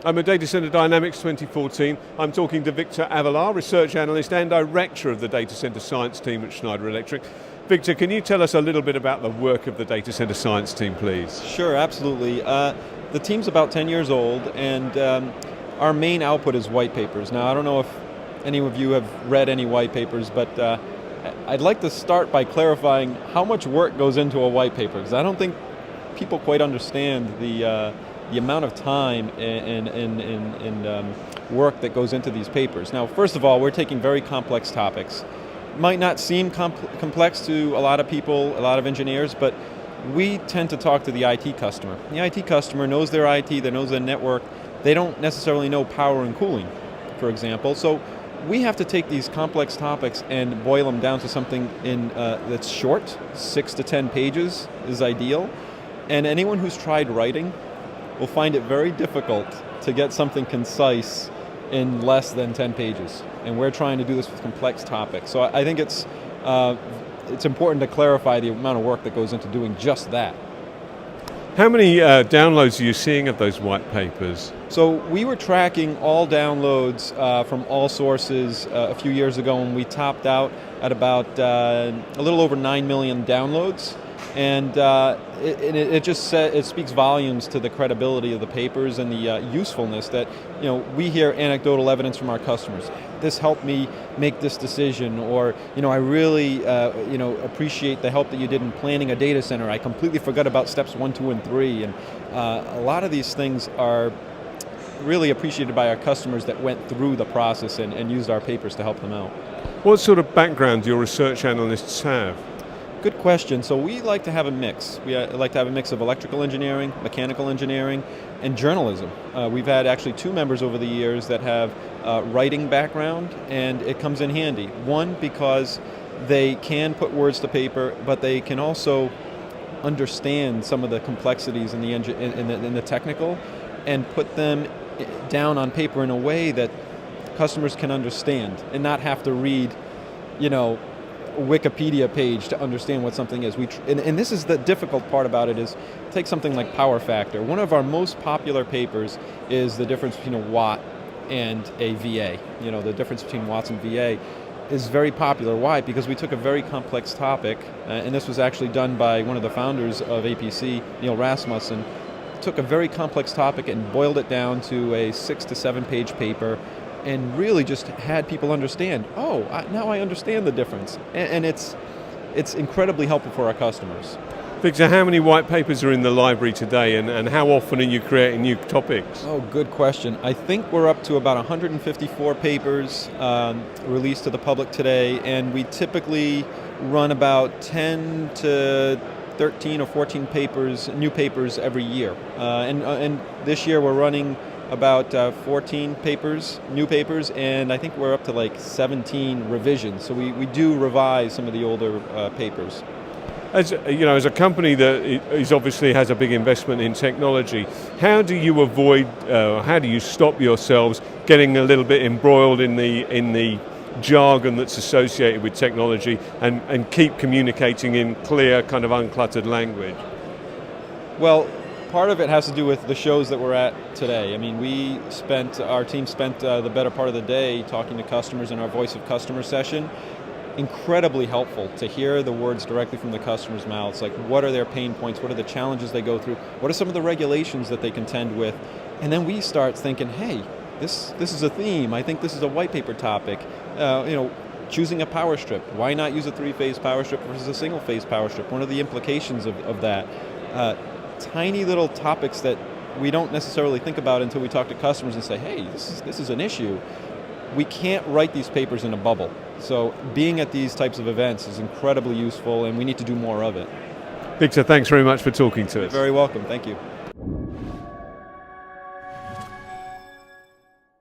I'm a Data Center Dynamics 2014. I'm talking to Victor Avelar, Research Analyst and Director of the Data Center Science team at Schneider Electric. Victor, can you tell us a little bit about the work of the Data Center Science team, please? Sure, absolutely. The team's about 10 years old, and our main output is white papers. Now, I don't know if any of you have read any white papers, but I'd like to start by clarifying how much work goes into a white paper, because I don't think people quite understand the amount of time and work that goes into these papers. Now, first of all, we're taking very complex topics. Might not seem complex to a lot of people, a lot of engineers, but we tend to talk to the IT customer. The IT customer knows their IT, they knows their network. They don't necessarily know power and cooling, for example. So we have to take these complex topics and boil them down to something that's short. 6 to 10 pages is ideal. And anyone who's tried writing will find it very difficult to get something concise in less than 10 pages. And we're trying to do this with complex topics. So I think it's important to clarify the amount of work that goes into doing just that. How many downloads are you seeing of those white papers? So we were tracking all downloads from all sources a few years ago, and we topped out at about a little over 9 million downloads. And it speaks volumes to the credibility of the papers and the usefulness that, we hear anecdotal evidence from our customers. This helped me make this decision, or I really appreciate the help that you did in planning a data center. I completely forgot about steps 1, 2, and 3, and a lot of these things are really appreciated by our customers that went through the process and used our papers to help them out. What sort of background do your research analysts have? Good question. So we like to have a mix. We like to have a mix of electrical engineering, mechanical engineering, and journalism. We've had actually 2 members over the years that have writing background, and it comes in handy. One, because they can put words to paper, but they can also understand some of the complexities in the technical, and put them down on paper in a way that customers can understand and not have to read, a Wikipedia page to understand what something is. And this is the difficult part about it, is take something like power factor. One of our most popular papers is the difference between a watt and a VA. The difference between watts and VA is very popular. Why? Because we took a very complex topic, and this was actually done by one of the founders of APC, Neil Rasmussen, took a very complex topic and boiled it down to a 6 to 7 page paper, and really just had people understand, now I understand the difference. And it's incredibly helpful for our customers. Victor, how many white papers are in the library today, and how often are you creating new topics? Oh, good question. I think we're up to about 154 papers released to the public today, and we typically run about 10 to 13 or 14 papers, new papers every year. And this year we're running about 14 papers, new papers, and I think we're up to like 17 revisions. So we do revise some of the older papers. As a company that is obviously has a big investment in technology, how do you avoid, how do you stop yourselves getting a little bit embroiled in the jargon that's associated with technology, and keep communicating in clear, kind of uncluttered language? Well, part of it has to do with the shows that we're at today. I mean, our team spent the better part of the day talking to customers in our Voice of Customer session. Incredibly helpful to hear the words directly from the customers' mouths, like what are their pain points, what are the challenges they go through, what are some of the regulations that they contend with, and then we start thinking, hey, this is a theme, I think this is a white paper topic, choosing a power strip, why not use a 3-phase power strip versus a single-phase power strip, what are the implications of that? Tiny little topics that we don't necessarily think about until we talk to customers and say, hey, this is an issue. We can't write these papers in a bubble. So being at these types of events is incredibly useful, and we need to do more of it. Victor, thanks very much for talking to us. You're very welcome. Thank you.